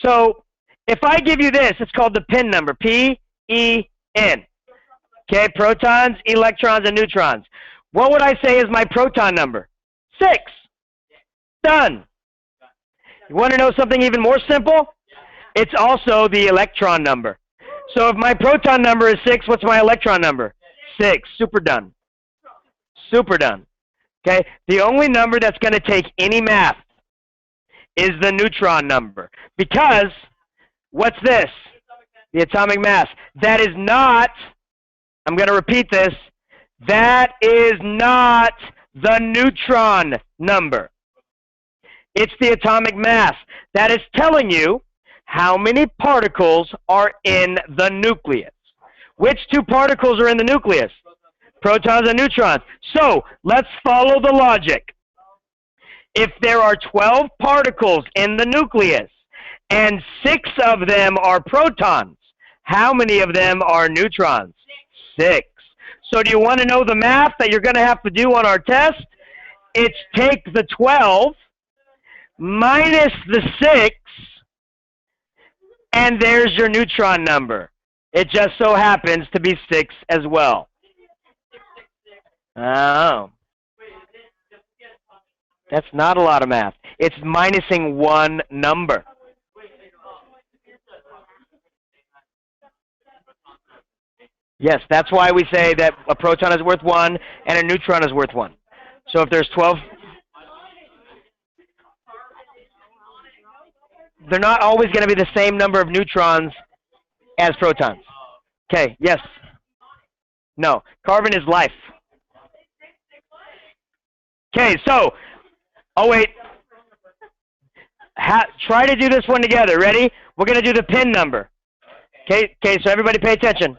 So if I give you this, it's called the P.e.N number, P-E-N. Okay, protons, electrons, and neutrons. What would I say is my proton number? 6. Done. You want to know something even more simple? It's also the electron number. So if my proton number is 6, what's my electron number? 6. Super done. Super done. Okay? The only number that's going to take any math is the neutron number. Because, what's this? The atomic mass. That is not, I'm going to repeat this, that is not the neutron number. It's the atomic mass. That is telling you how many particles are in the nucleus. Which two particles are in the nucleus? Protons and neutrons. So, let's follow the logic. If there are 12 particles in the nucleus, and 6 of them are protons, how many of them are neutrons? 6. So do you want to know the math that you're going to have to do on our test? It's take the 12 minus the 6, and there's your neutron number. It just so happens to be 6 as well. Oh. That's not a lot of math. It's minusing one number. Yes, that's why we say that a proton is worth 1 and a neutron is worth 1. So if there's 12, they're not always going to be the same number of neutrons as protons. Okay, yes. No, carbon is life. Okay, so, oh wait. Try to do this one together. Ready? We're going to do the P.e.N number. Okay, so everybody pay attention.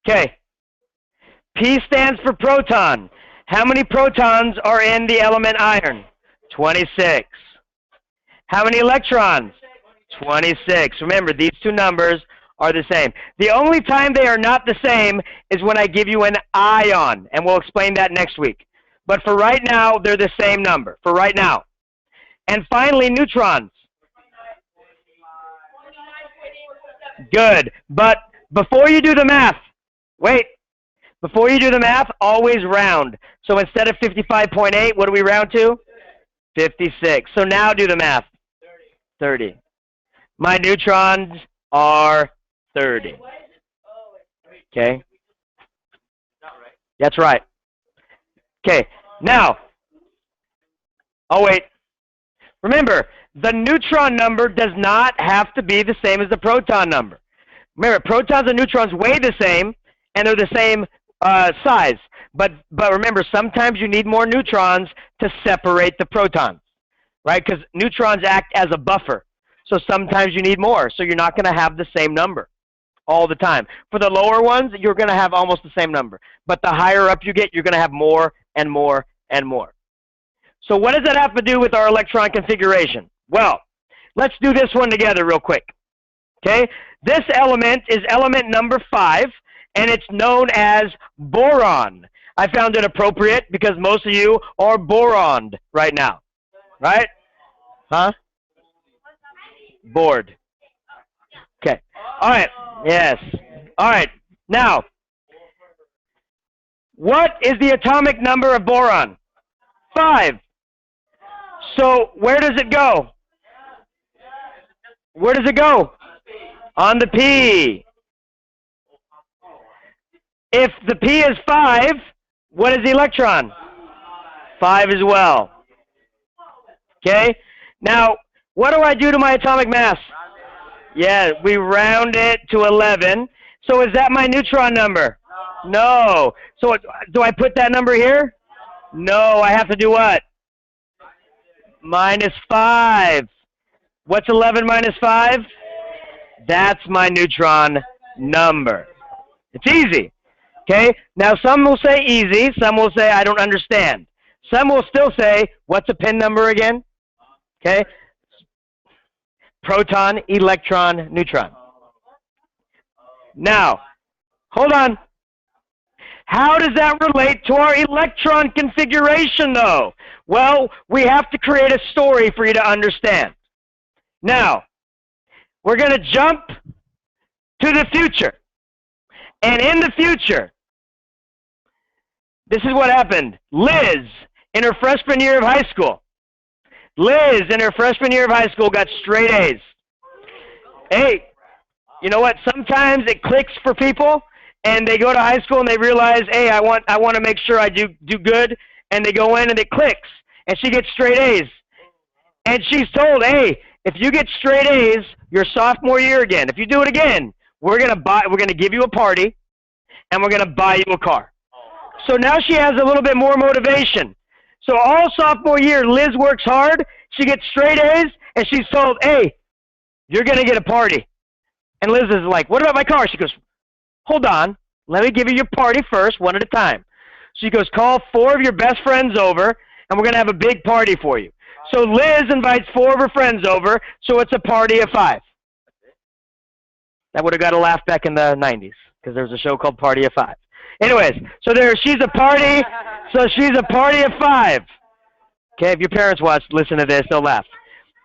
Okay. P stands for proton. How many protons are in the element iron? 26. How many electrons? 26. Remember, these two numbers are the same. The only time they are not the same is when I give you an ion, and we'll explain that next week. But for right now, they're the same number, for right now. And finally, neutrons. Good. But before you do the math, wait. Before you do the math, always round. So instead of 55.8, what do we round to? 56. So now do the math. 30. My neutrons are 30. Okay? That's right. Okay. Now, oh wait. Remember, the neutron number does not have to be the same as the proton number. Remember, protons and neutrons weigh the same, and they're the same size. But remember, sometimes you need more neutrons to separate the protons, right? Because neutrons act as a buffer. So sometimes you need more. So you're not going to have the same number all the time. For the lower ones, you're going to have almost the same number. But the higher up you get, you're going to have more and more and more. So what does that have to do with our electron configuration? Well, let's do this one together real quick. Okay? This element is element number 5, and it's known as boron. I found it appropriate because most of you are boroned right now. Right? Huh? Bored. Okay. All right. Yes. All right. Now, what is the atomic number of boron? 5. So where does it go? Where does it go? On the P. If the P is 5, what is the electron? 5 as well. Okay? Now, what do I do to my atomic mass? Yeah, we round it to 11. So is that my neutron number? No. So do I put that number here? No, I have to do what? Minus 5. What's 11 minus 5? That's my neutron number. It's easy. Okay? Now, some will say easy. Some will say I don't understand. Some will still say, what's a P.e.N number again? Okay? Proton, electron, neutron. Now, hold on. How does that relate to our electron configuration, though? Well, we have to create a story for you to understand. Now, we're going to jump to the future. And in the future, this is what happened. Liz, in her freshman year of high school, got straight A's. Hey, you know what? Sometimes it clicks for people, and they go to high school and they realize, hey, I want to make sure I do good, and they go in and it clicks, and she gets straight A's. And she's told, hey, if you get straight A's your sophomore year again, if you do it again, we're gonna give you a party, and we're gonna buy you a car. So now she has a little bit more motivation. So all sophomore year, Liz works hard. She gets straight A's, and she's told, hey, you're going to get a party. And Liz is like, what about my car? She goes, hold on. Let me give you your party first, one at a time. She goes, call 4 of your best friends over, and we're going to have a big party for you. So Liz invites 4 of her friends over, so it's a party of 5. That would have got a laugh back in the 90s, because there was a show called Party of 5. Anyways, so she's a party of 5. Okay, if your parents listen to this, they'll laugh.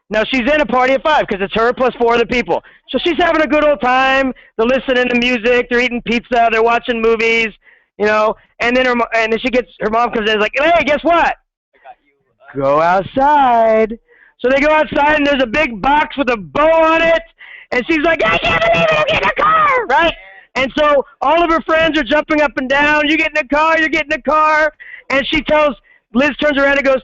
Now, she's in a party of 5 because it's her plus 4 other people. So she's having a good old time. They're listening to music. They're eating pizza. They're watching movies, you know. And then her mom comes in and is like, hey, guess what? Go outside. So they go outside, and there's a big box with a bow on it. And she's like, I can't believe it, I'm getting a car, right? And so all of her friends are jumping up and down. You get in the car, you're getting a car. And Liz turns around and goes,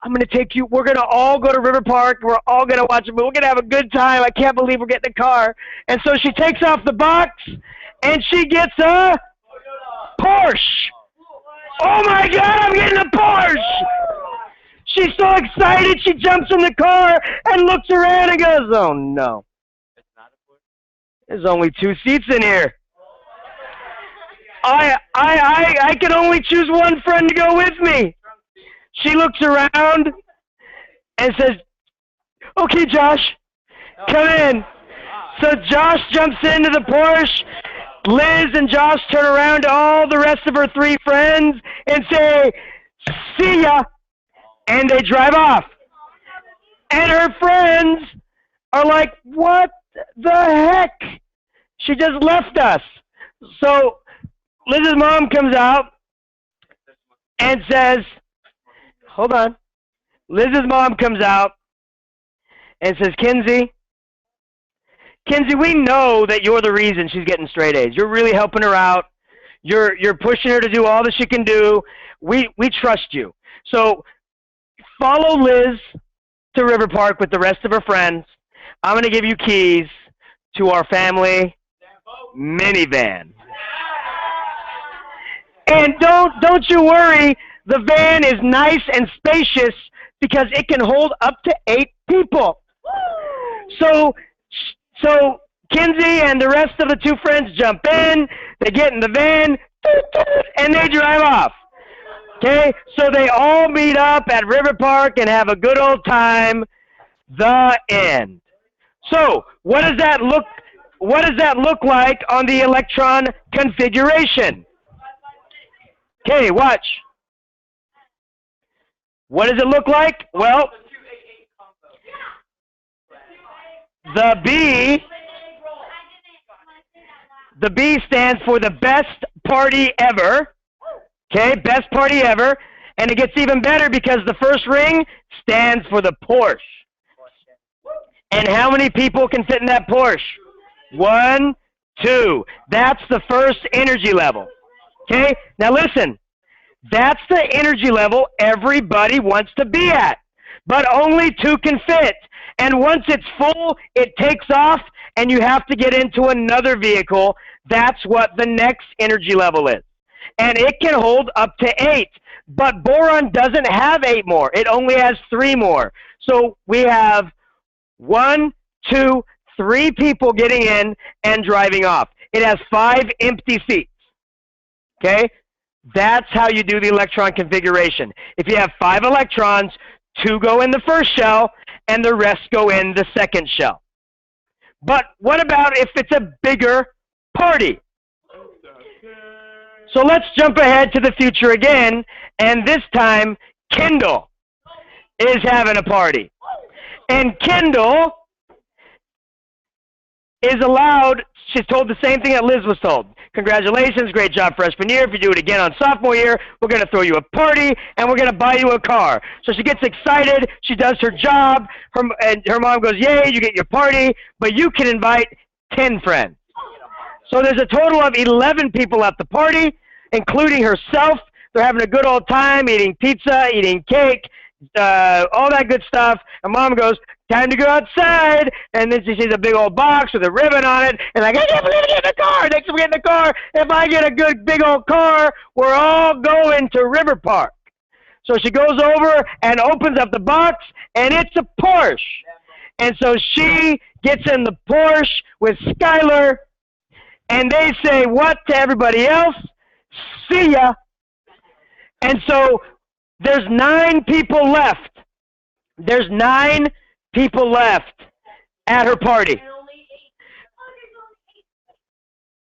I'm going to take you, we're going to all go to River Park. We're all going to watch a movie. We're going to have a good time. I can't believe we're getting a car. And so she takes off the box, and she gets a Porsche. Oh, my God, I'm getting a Porsche. She's so excited, she jumps in the car and looks around and goes, oh, no. There's only 2 seats in here. I can only choose one friend to go with me. She looks around and says, okay, Josh, come in. So Josh jumps into the Porsche. Liz and Josh turn around to all the rest of her 3 friends and say, see ya. And they drive off. And her friends are like, what the heck? She just left us. So Liz's mom comes out and says, hold on. Liz's mom comes out and says, Kinsey, we know that you're the reason she's getting straight A's. You're really helping her out. You're pushing her to do all that she can do. We trust you. So follow Liz to River Park with the rest of her friends. I'm going to give you keys to our family minivan. And don't you worry, the van is nice and spacious because it can hold up to 8 people. So Kinsey and the rest of the 2 friends jump in, they get in the van, and they drive off. Okay, so they all meet up at River Park and have a good old time. The end. So what does that look like on the electron configuration? Okay, watch. What does it look like? Well, the B stands for the best party ever. Okay, best party ever. And it gets even better because the first ring stands for the Porsche. And how many people can fit in that Porsche? 1, 2. That's the first energy level. Okay, now listen. That's the energy level everybody wants to be at. But only 2 can fit. And once it's full, it takes off, and you have to get into another vehicle. That's what the next energy level is. And it can hold up to 8. But boron doesn't have 8 more. It only has 3 more. So we have 1, 2, 3 people getting in and driving off. It has 5 empty seats. Okay? That's how you do the electron configuration. If you have 5 electrons, 2 go in the first shell, and the rest go in the second shell. But what about if it's a bigger party? So let's jump ahead to the future again, and this time, Kendall is having a party. And Kendall is allowed, she's told the same thing that Liz was told. Congratulations, great job freshman year. If you do it again on sophomore year, we're going to throw you a party, and we're going to buy you a car. So she gets excited, she does her job, and her mom goes, yay, you get your party, but you can invite 10 friends. So there's a total of 11 people at the party, including herself. They're having a good old time, eating pizza, eating cake, all that good stuff. And mom goes, time to go outside. And then she sees a big old box with a ribbon on it. And like, I can't believe I get in the car. Next time we get in the car, if I get a good big old car, we're all going to River Park. So she goes over and opens up the box, and it's a Porsche. And so she gets in the Porsche with Skylar, and they say what to everybody else? See ya. And so there's 9 people left. There's 9 people left at her party.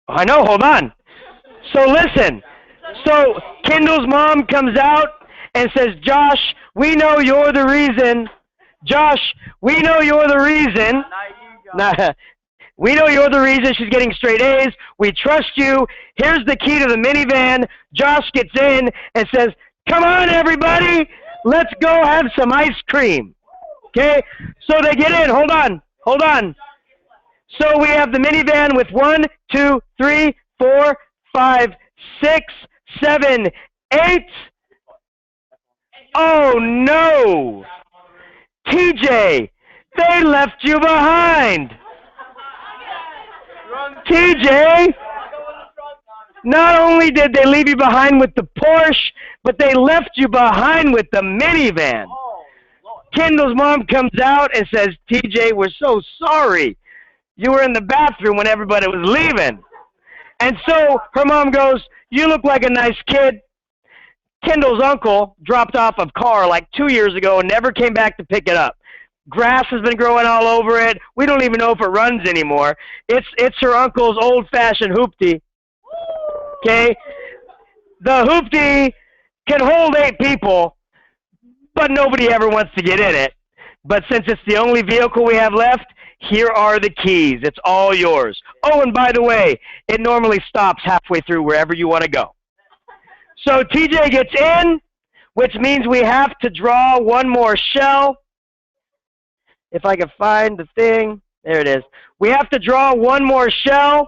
I know, hold on. So listen. So Kendall's mom comes out and says, Josh, we know you're the reason. Josh, we know you're the reason. We know you're the reason she's getting straight A's. We trust you. Here's the key to the minivan. Josh gets in and says, come on, everybody. Let's go have some ice cream. Okay? So they get in. Hold on. Hold on. So we have the minivan with 1, 2, 3, 4, 5, 6, 7, 8. Oh, no. TJ, they left you behind. TJ, not only did they leave you behind with the Porsche, but they left you behind with the minivan. Kendall's mom comes out and says, TJ, we're so sorry. You were in the bathroom when everybody was leaving. And so her mom goes, you look like a nice kid. Kendall's uncle dropped off a car like 2 years ago and never came back to pick it up. Grass has been growing all over it. We don't even know if it runs anymore. It's her uncle's old-fashioned hoopty. Okay? The hoopty can hold 8 people, but nobody ever wants to get in it. But since it's the only vehicle we have left, here are the keys. It's all yours. Oh, and by the way, it normally stops halfway through wherever you want to go. So TJ gets in, which means we have to draw one more shell. If I can find the thing. There it is. We have to draw one more shell.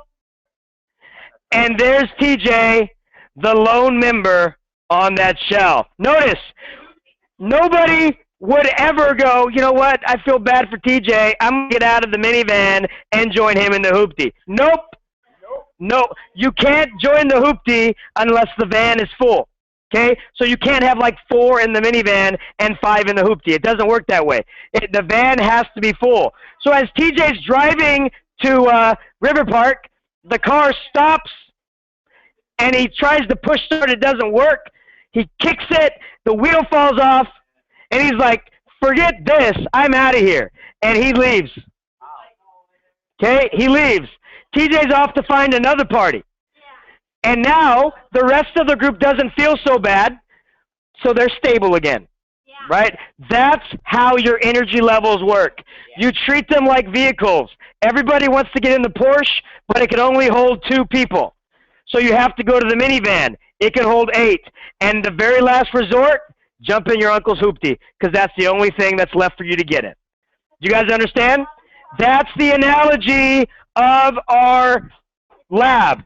And there's TJ, the lone member on that shell. Notice, nobody would ever go, you know what, I feel bad for TJ. I'm going to get out of the minivan and join him in the hoopty. Nope. No, you can't join the hoopty unless the van is full. Okay, so you can't have like 4 in the minivan and 5 in the hoopty. It doesn't work that way. The van has to be full. So as TJ's driving to River Park, the car stops, and he tries to push start. It doesn't work. He kicks it. The wheel falls off, and he's like, forget this. I'm out of here. And he leaves. Okay, he leaves. TJ's off to find another party. And now the rest of the group doesn't feel so bad, so they're stable again, right? That's how your energy levels work. You treat them like vehicles. Everybody wants to get in the Porsche, but it can only hold 2 people. So you have to go to the minivan. It can hold 8. And the very last resort, jump in your uncle's hoopty, because that's the only thing that's left for you to get in. Do you guys understand? That's the analogy of our lab.